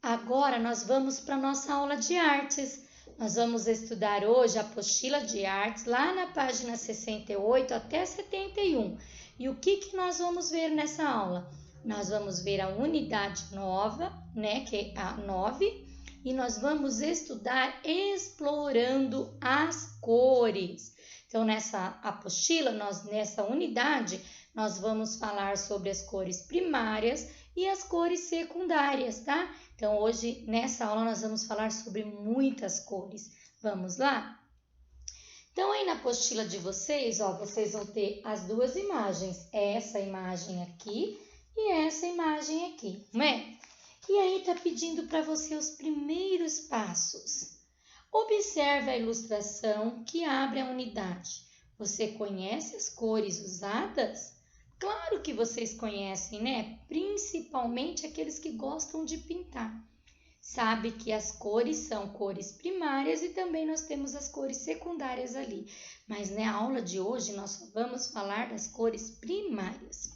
Agora nós vamos para a nossa aula de artes. Nós vamos estudar hoje a apostila de artes, lá na página 68 até 71. E o que nós vamos ver nessa aula? Nós vamos ver a unidade nova, que é a 9, e nós vamos estudar explorando as cores. Então, nessa apostila, nessa unidade, nós vamos falar sobre as cores primárias e as cores secundárias, tá? Então, hoje, nessa aula, nós vamos falar sobre muitas cores. Vamos lá? Então, aí na apostila de vocês, vocês vão ter as duas imagens. Essa imagem aqui e essa imagem aqui, não é? E aí tá pedindo para você os primeiros passos. Observe a ilustração que abre a unidade. Você conhece as cores usadas? Claro que vocês conhecem, né? Principalmente aqueles que gostam de pintar. Sabe que as cores são cores primárias e também nós temos as cores secundárias ali. Mas na aula de hoje nós só vamos falar das cores primárias.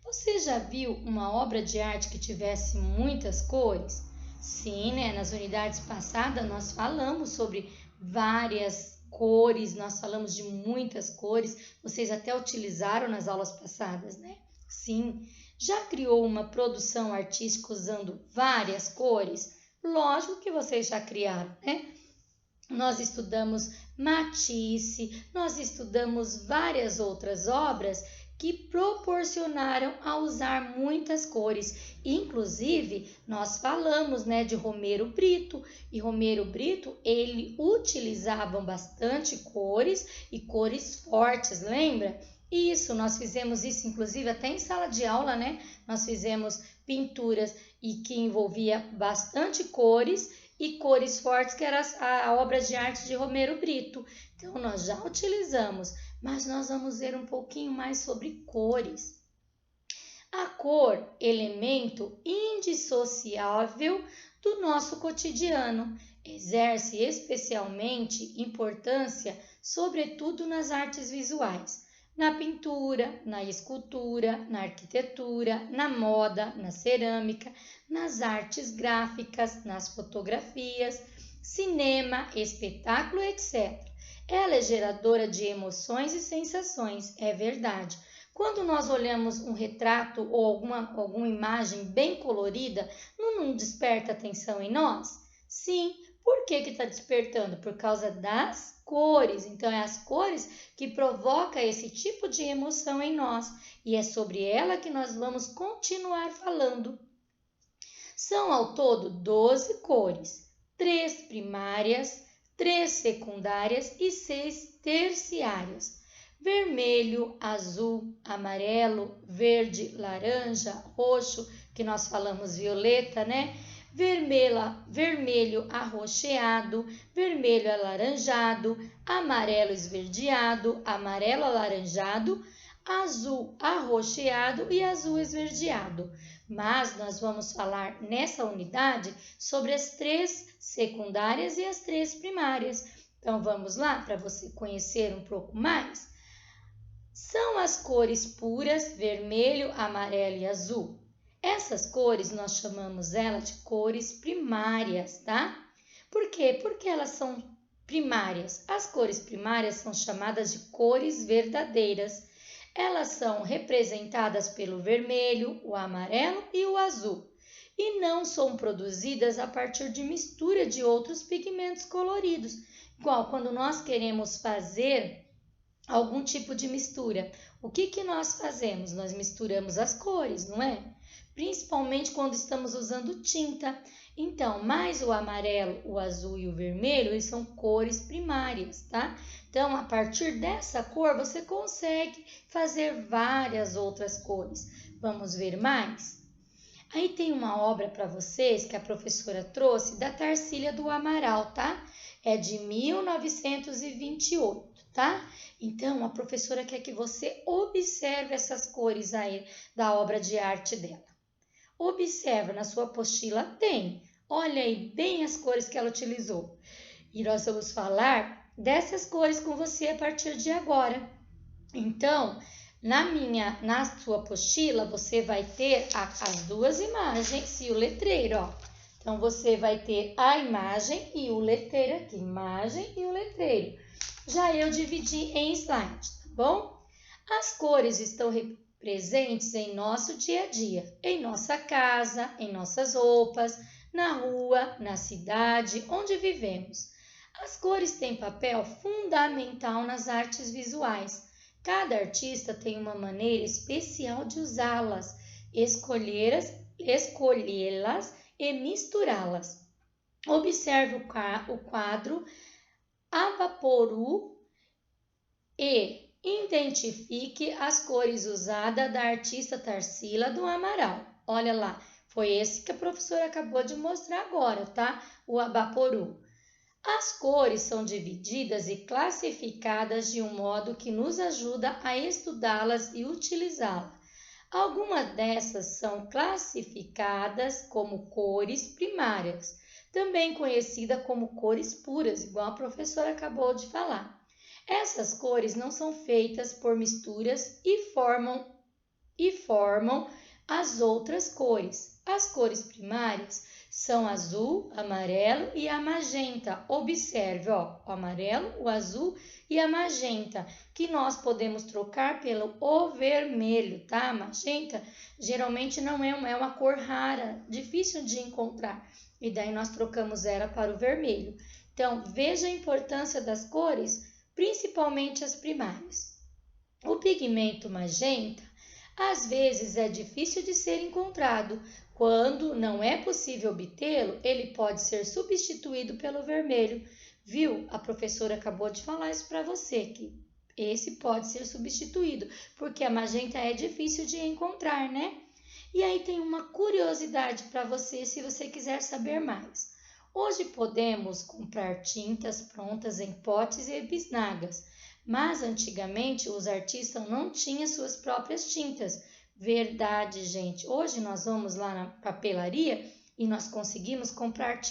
Você já viu uma obra de arte que tivesse muitas cores? Sim, né? Nas unidades passadas nós falamos sobre várias cores, nós falamos de muitas cores, vocês até utilizaram nas aulas passadas, né? Sim. Já criou uma produção artística usando várias cores? Lógico que vocês já criaram, né? Nós estudamos Matisse, nós estudamos várias outras obras que proporcionaram a usar muitas cores. Inclusive, nós falamos, né, de Romero Brito, e Romero Brito, ele utilizava bastante cores e cores fortes, lembra? Isso, nós fizemos isso, inclusive, até em sala de aula, né? Nós fizemos pinturas e que envolvia bastante cores e cores fortes, que era a obra de arte de Romero Brito. Então, nós já utilizamos, mas nós vamos ver um pouquinho mais sobre cores. A cor, elemento indissociável do nosso cotidiano, exerce especialmente importância, sobretudo nas artes visuais. Na pintura, na escultura, na arquitetura, na moda, na cerâmica, nas artes gráficas, nas fotografias, cinema, espetáculo, etc. Ela é geradora de emoções e sensações, é verdade. Quando nós olhamos um retrato ou alguma imagem bem colorida, não desperta atenção em nós? Sim. Por que está despertando? Por causa das cores. Então, é as cores que provocam esse tipo de emoção em nós. E é sobre ela que nós vamos continuar falando. São ao todo 12 cores, 3 primárias, 3 secundárias e 6 terciárias. Vermelho, azul, amarelo, verde, laranja, roxo, que nós falamos violeta, né? Vermelho arroxeado, vermelho alaranjado, amarelo esverdeado, amarelo alaranjado, azul arroxeado e azul esverdeado. Mas nós vamos falar nessa unidade sobre as 3 secundárias e as 3 primárias. Então vamos lá para você conhecer um pouco mais? São as cores puras, vermelho, amarelo e azul. Essas cores nós chamamos ela de cores primárias, tá? Por quê? Porque elas são primárias. As cores primárias são chamadas de cores verdadeiras. Elas são representadas pelo vermelho, o amarelo e o azul. E não são produzidas a partir de mistura de outros pigmentos coloridos. Igual quando nós queremos fazer algum tipo de mistura. O que nós fazemos? Nós misturamos as cores, não é? Principalmente quando estamos usando tinta. Então, mais o amarelo, o azul e o vermelho, eles são cores primárias, tá? Então, a partir dessa cor, você consegue fazer várias outras cores. Vamos ver mais? Aí tem uma obra para vocês que a professora trouxe da Tarsília do Amaral, tá? É de 1928, tá? Então, a professora quer que você observe essas cores aí da obra de arte dela. Observa, na sua apostila tem. Olha aí bem as cores que ela utilizou. E nós vamos falar dessas cores com você a partir de agora. Então, na sua apostila, você vai ter as duas imagens e o letreiro, ó. Então, você vai ter a imagem e o letreiro aqui, imagem e o letreiro. Já eu dividi em slides, tá bom? As cores estão presentes em nosso dia a dia, em nossa casa, em nossas roupas, na rua, na cidade, onde vivemos. As cores têm papel fundamental nas artes visuais. Cada artista tem uma maneira especial de usá-las, escolhê-las e misturá-las. Observe o quadro Abaporu e identifique as cores usadas da artista Tarsila do Amaral. Olha lá, foi esse que a professora acabou de mostrar agora, tá? O Abaporu. As cores são divididas e classificadas de um modo que nos ajuda a estudá-las e utilizá-las. Algumas dessas são classificadas como cores primárias, também conhecida como cores puras, igual a professora acabou de falar. Essas cores não são feitas por misturas e formam as outras cores. As cores primárias são azul, amarelo e a magenta. Observe, ó, o amarelo, o azul e a magenta, que nós podemos trocar pelo o vermelho, tá? A magenta geralmente não é uma cor rara, difícil de encontrar, e daí nós trocamos ela para o vermelho. Então, veja a importância das cores, principalmente as primárias. O pigmento magenta, às vezes, é difícil de ser encontrado. Quando não é possível obtê-lo, ele pode ser substituído pelo vermelho. Viu? A professora acabou de falar isso para você, que esse pode ser substituído, porque a magenta é difícil de encontrar, né? E aí tem uma curiosidade para você, se você quiser saber mais. Hoje podemos comprar tintas prontas em potes e bisnagas, mas antigamente os artistas não tinham suas próprias tintas. Verdade, gente. Hoje nós vamos lá na papelaria e nós conseguimos comprar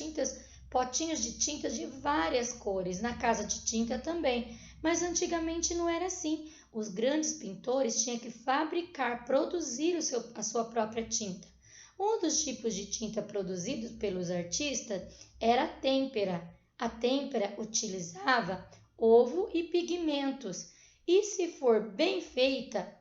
potinhos de tintas de várias cores, na casa de tinta também. Mas antigamente não era assim. Os grandes pintores tinham que produzir a sua própria tinta. Um dos tipos de tinta produzidos pelos artistas era a têmpera. A têmpera utilizava ovo e pigmentos, e se for bem feita,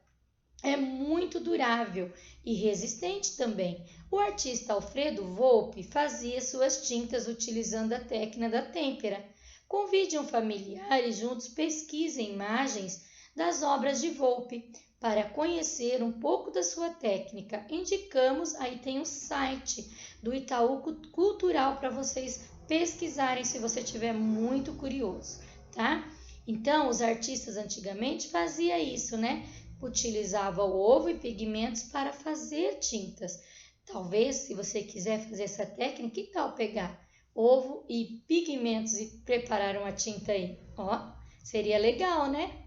é muito durável e resistente também. O artista Alfredo Volpi fazia suas tintas utilizando a técnica da têmpera. Convide um familiar e juntos pesquisem imagens das obras de Volpi para conhecer um pouco da sua técnica. Indicamos, aí tem o site do Itaú Cultural para vocês pesquisarem se você estiver muito curioso, tá? Então, os artistas antigamente faziam isso, né? Utilizava o ovo e pigmentos para fazer tintas. Talvez, se você quiser fazer essa técnica, que tal pegar ovo e pigmentos e preparar uma tinta aí? Ó, seria legal, né?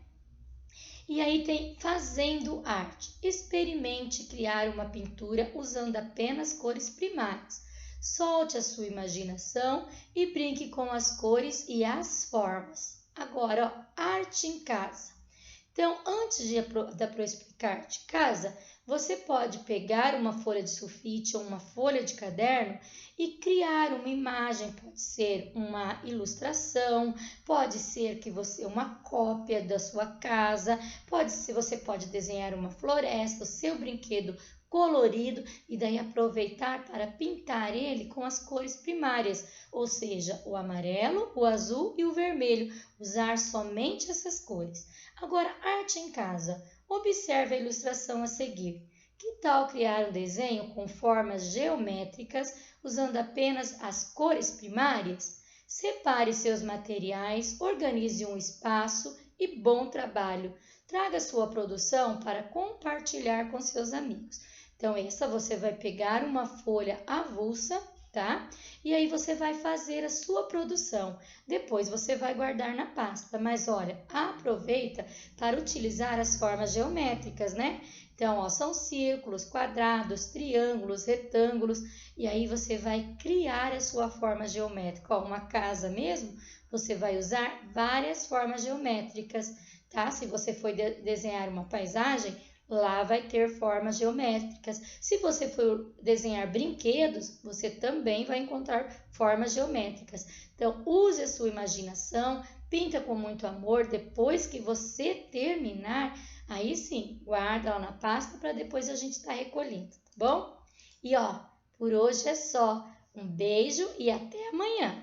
E aí tem fazendo arte. Experimente criar uma pintura usando apenas cores primárias. Solte a sua imaginação e brinque com as cores e as formas. Agora, ó, arte em casa. Então, antes de eu explicar arte em casa, você pode pegar uma folha de sulfite ou uma folha de caderno e criar uma imagem. Pode ser uma ilustração, pode ser uma cópia da sua casa, você pode desenhar uma floresta, o seu brinquedo colorido e daí aproveitar para pintar ele com as cores primárias, ou seja, o amarelo, o azul e o vermelho. Usar somente essas cores. Agora, arte em casa. Observe a ilustração a seguir. Que tal criar um desenho com formas geométricas usando apenas as cores primárias? Separe seus materiais, organize um espaço e bom trabalho. Traga sua produção para compartilhar com seus amigos. Então, você vai pegar uma folha avulsa, tá? E aí você vai fazer a sua produção. Depois você vai guardar na pasta. Mas olha, aproveita para utilizar as formas geométricas, né? Então, ó, são círculos, quadrados, triângulos, retângulos. E aí você vai criar a sua forma geométrica. Ó, uma casa mesmo, você vai usar várias formas geométricas, tá? Se você for desenhar uma paisagem, lá vai ter formas geométricas. Se você for desenhar brinquedos, você também vai encontrar formas geométricas. Então, use a sua imaginação, pinta com muito amor. Depois que você terminar, aí sim, guarda lá na pasta para depois a gente estar recolhendo, tá bom? E ó, por hoje é só. Um beijo e até amanhã!